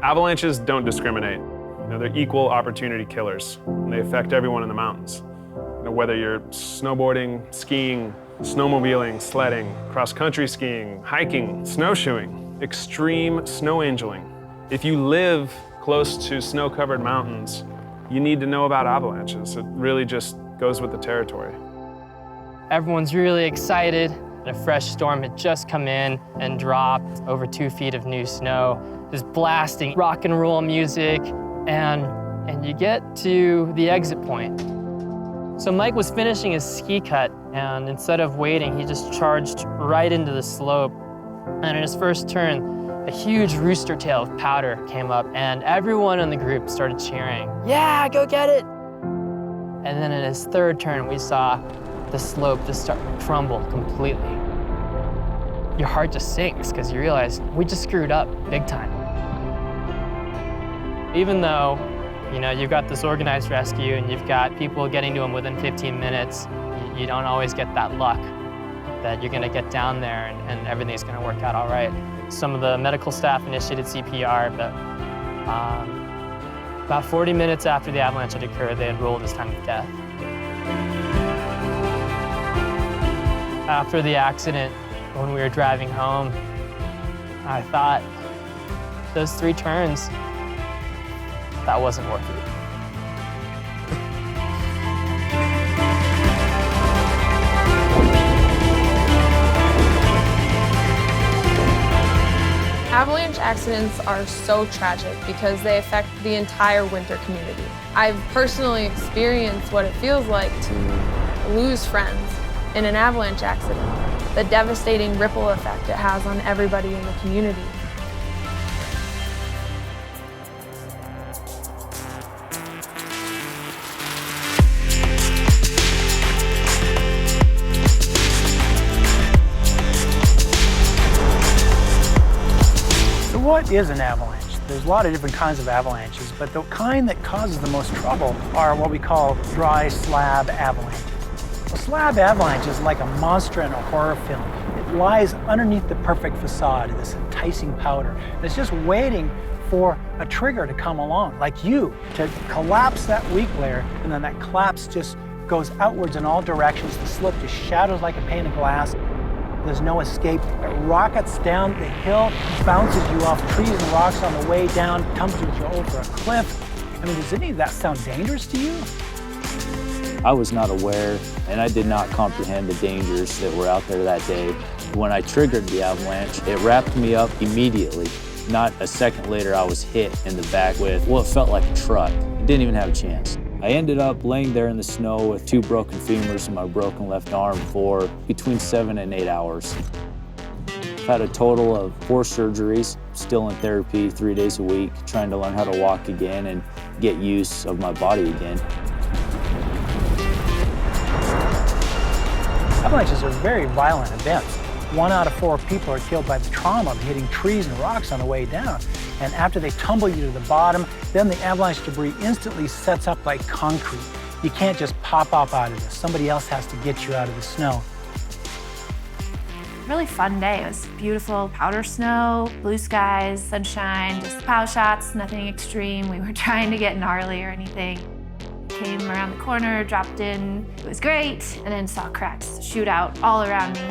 Avalanches don't discriminate. They're equal opportunity killers, and they affect everyone in the mountains. Whether you're snowboarding, skiing, snowmobiling, sledding, cross-country skiing, hiking, snowshoeing, extreme snow angeling. If you live close to snow-covered mountains, you need to know about avalanches. It really just goes with the territory. Everyone's really excited. A fresh storm had just come in and dropped over 2 feet of new snow. Just blasting rock and roll music, and you get to the exit point. So Mike was finishing his ski cut, and instead of waiting, he just charged right into the slope. And in his first turn, a huge rooster tail of powder came up, and everyone in the group started cheering, "Yeah, go get it!" And then in his third turn, we saw the slope just start to crumble completely. Your heart just sinks because you realize we just screwed up big time. Even though, you've got this organized rescue and you've got people getting to them within 15 minutes, you don't always get that luck that you're gonna get down there and everything's gonna work out all right. Some of the medical staff initiated CPR, but about 40 minutes after the avalanche had occurred, they had ruled his time of death. After the accident, when we were driving home, I thought, those 3 turns, that wasn't worth it. Avalanche accidents are so tragic because they affect the entire winter community. I've personally experienced what it feels like to lose friends in an avalanche accident, the devastating ripple effect it has on everybody in the community. What is an avalanche? There's a lot of different kinds of avalanches, but the kind that causes the most trouble are what we call dry slab avalanches. A slab avalanche is like a monster in a horror film. It lies underneath the perfect facade of this enticing powder. And it's just waiting for a trigger to come along, like you, to collapse that weak layer, and then that collapse just goes outwards in all directions. The slope just shadows like a pane of glass. There's no escape. It rockets down the hill, bounces you off trees and rocks on the way down, tumbles you over a cliff. I mean, does any of that sound dangerous to you? I was not aware, and I did not comprehend the dangers that were out there that day. When I triggered the avalanche, it wrapped me up immediately. Not a second later, I was hit in the back with what felt like a truck. It didn't even have a chance. I ended up laying there in the snow with 2 broken femurs and my broken left arm for between 7 and 8 hours. I've had a total of 4 surgeries, still in therapy 3 days a week, trying to learn how to walk again and get use of my body again. Avalanches are very violent events. 1 out of 4 people are killed by the trauma of hitting trees and rocks on the way down. And after they tumble you to the bottom, then the avalanche debris instantly sets up like concrete. You can't just pop up out of this. Somebody else has to get you out of the snow. Really fun day. It was beautiful powder snow, blue skies, sunshine, just pow shots, nothing extreme. We weren't trying to get gnarly or anything. Came around the corner, dropped in. It was great, and then saw cracks shoot out all around me.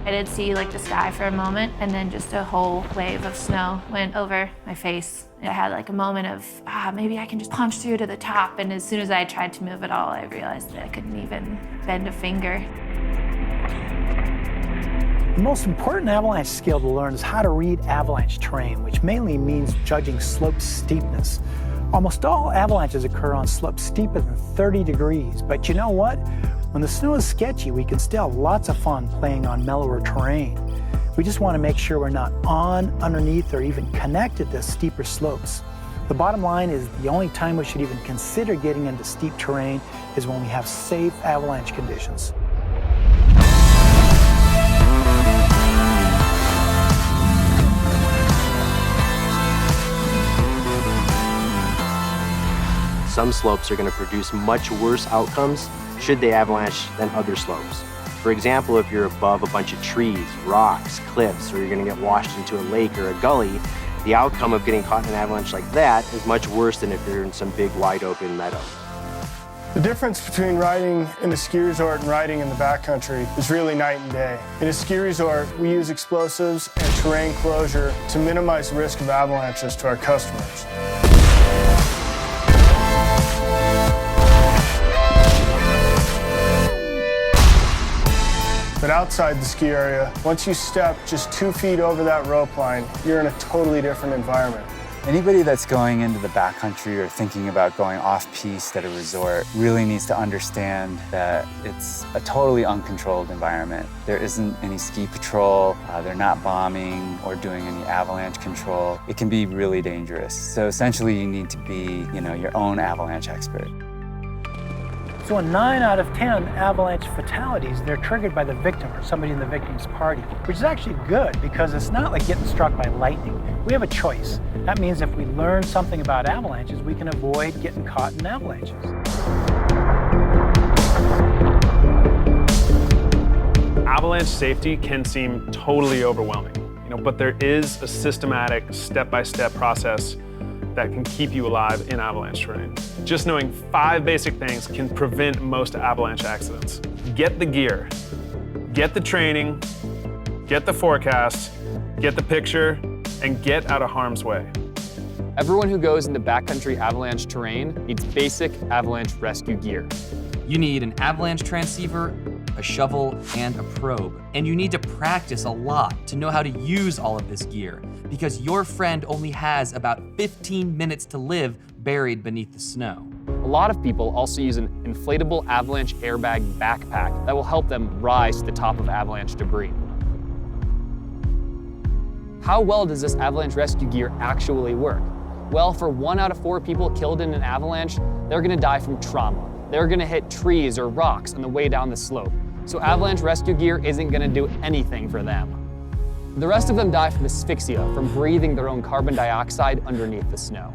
I did see the sky for a moment, and then just a whole wave of snow went over my face. I had a moment of, maybe I can just punch through to the top, and as soon as I tried to move at all, I realized that I couldn't even bend a finger. The most important avalanche skill to learn is how to read avalanche terrain, which mainly means judging slope steepness. Almost all avalanches occur on slopes steeper than 30 degrees, but you know what? When the snow is sketchy, we can still have lots of fun playing on mellower terrain. We just want to make sure we're not on, underneath, or even connected to steeper slopes. The bottom line is the only time we should even consider getting into steep terrain is when we have safe avalanche conditions. some slopes are going to produce much worse outcomes should they avalanche than other slopes. For example, if you're above a bunch of trees, rocks, cliffs, or you're going to get washed into a lake or a gully, the outcome of getting caught in an avalanche like that is much worse than if you're in some big wide open meadow. The difference between riding in a ski resort and riding in the backcountry is really night and day. In a ski resort, we use explosives and terrain closure to minimize the risk of avalanches to our customers. But outside the ski area, once you step just 2 feet over that rope line, you're in a totally different environment. Anybody that's going into the backcountry or thinking about going off-piste at a resort really needs to understand that it's a totally uncontrolled environment. There isn't any ski patrol, they're not bombing or doing any avalanche control. It can be really dangerous. So essentially you need to be, your own avalanche expert. So in 9 out of 10 avalanche fatalities, they're triggered by the victim or somebody in the victim's party, which is actually good because it's not like getting struck by lightning. We have a choice. That means if we learn something about avalanches, we can avoid getting caught in avalanches. Avalanche safety can seem totally overwhelming, but there is a systematic, step-by-step process that can keep you alive in avalanche terrain. Just knowing 5 basic things can prevent most avalanche accidents. Get the gear, get the training, get the forecast, get the picture, and get out of harm's way. Everyone who goes into backcountry avalanche terrain needs basic avalanche rescue gear. You need an avalanche transceiver, a shovel, and a probe. And you need to practice a lot to know how to use all of this gear, because your friend only has about 15 minutes to live buried beneath the snow. A lot of people also use an inflatable avalanche airbag backpack that will help them rise to the top of avalanche debris. How well does this avalanche rescue gear actually work? Well, for 1 out of 4 people killed in an avalanche, they're gonna die from trauma. They're gonna hit trees or rocks on the way down the slope. So avalanche rescue gear isn't gonna do anything for them. The rest of them die from asphyxia, from breathing their own carbon dioxide underneath the snow.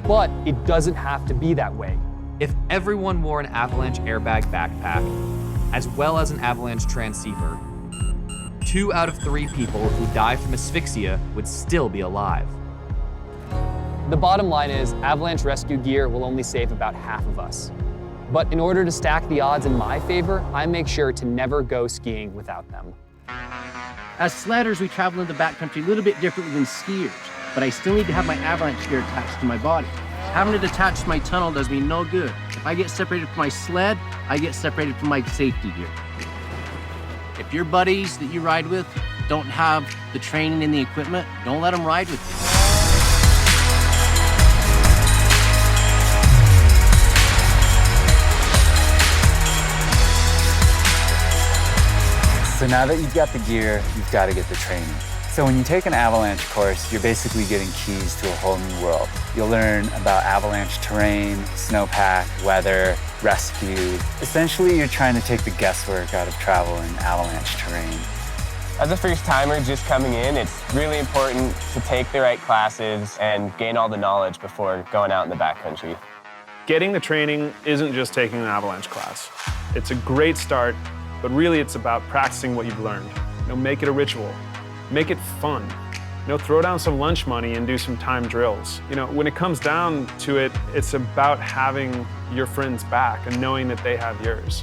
But it doesn't have to be that way. If everyone wore an avalanche airbag backpack, as well as an avalanche transceiver, 2 out of 3 people who die from asphyxia would still be alive. The bottom line is, avalanche rescue gear will only save about half of us. But in order to stack the odds in my favor, I make sure to never go skiing without them. As sledders, we travel in the backcountry a little bit differently than skiers, but I still need to have my avalanche gear attached to my body. Having it attached to my tunnel does me no good. If I get separated from my sled, I get separated from my safety gear. If your buddies that you ride with don't have the training and the equipment, don't let them ride with you. So now that you've got the gear, you've got to get the training. So when you take an avalanche course, you're basically getting keys to a whole new world. You'll learn about avalanche terrain, snowpack, weather, rescue. Essentially, you're trying to take the guesswork out of travel in avalanche terrain. As a first-timer just coming in, it's really important to take the right classes and gain all the knowledge before going out in the backcountry. Getting the training isn't just taking an avalanche class. It's a great start, but really it's about practicing what you've learned. Make it a ritual. Make it fun. Throw down some lunch money and do some time drills. When it comes down to it, it's about having your friends back and knowing that they have yours.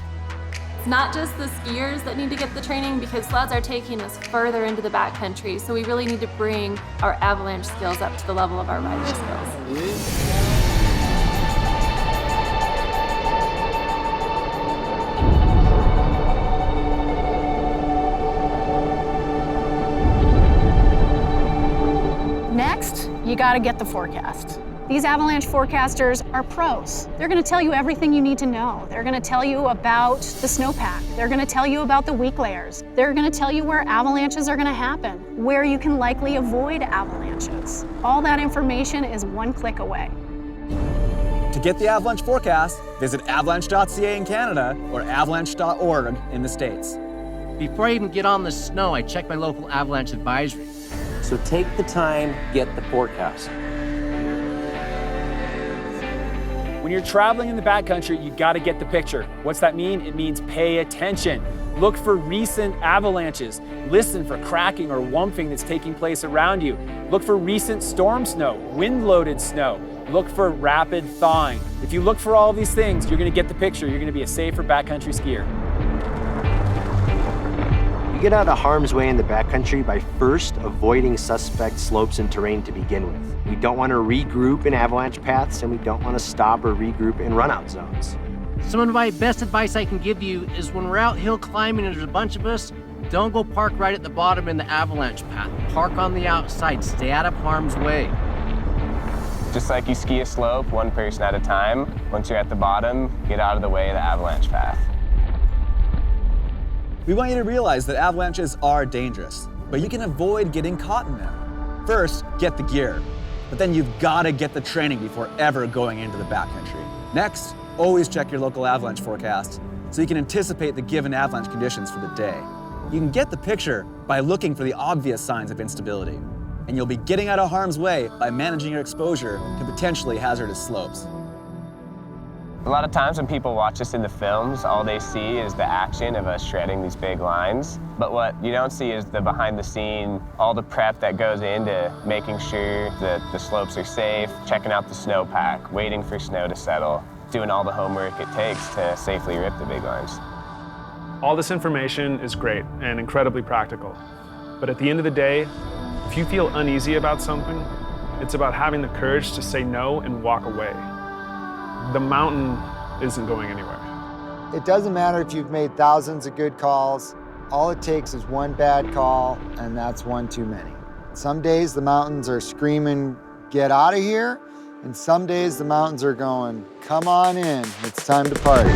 It's not just the skiers that need to get the training, because sleds are taking us further into the backcountry, so we really need to bring our avalanche skills up to the level of our riding skills. Next, you gotta get the forecast. These avalanche forecasters are pros. They're gonna tell you everything you need to know. They're gonna tell you about the snowpack. They're gonna tell you about the weak layers. They're gonna tell you where avalanches are gonna happen, where you can likely avoid avalanches. All that information is 1 click away. To get the avalanche forecast, visit avalanche.ca in Canada or avalanche.org in the States. Before I even get on the snow, I check my local avalanche advisory. So take the time, get the forecast. When you're traveling in the backcountry, you gotta get the picture. What's that mean? It means pay attention. Look for recent avalanches. Listen for cracking or wumping that's taking place around you. Look for recent storm snow, wind-loaded snow. Look for rapid thawing. If you look for all of these things, you're gonna get the picture. You're gonna be a safer backcountry skier. You get out of harm's way in the backcountry by first avoiding suspect slopes and terrain to begin with. We don't want to regroup in avalanche paths, and we don't want to stop or regroup in runout zones. Some of my best advice I can give you is when we're out hill climbing and there's a bunch of us, don't go park right at the bottom in the avalanche path. Park on the outside, stay out of harm's way. Just like you ski a slope, one person at a time, once you're at the bottom, get out of the way of the avalanche path. We want you to realize that avalanches are dangerous, but you can avoid getting caught in them. First, get the gear, but then you've got to get the training before ever going into the backcountry. Next, always check your local avalanche forecast so you can anticipate the given avalanche conditions for the day. You can get the picture by looking for the obvious signs of instability, and you'll be getting out of harm's way by managing your exposure to potentially hazardous slopes. A lot of times when people watch us in the films, all they see is the action of us shredding these big lines. But what you don't see is the behind the scene, all the prep that goes into making sure that the slopes are safe, checking out the snowpack, waiting for snow to settle, doing all the homework it takes to safely rip the big lines. All this information is great and incredibly practical. But at the end of the day, if you feel uneasy about something, it's about having the courage to say no and walk away. The mountain isn't going anywhere. It doesn't matter if you've made thousands of good calls. All it takes is one bad call, and that's one too many. Some days the mountains are screaming, get out of here, and some days the mountains are going, come on in, it's time to party.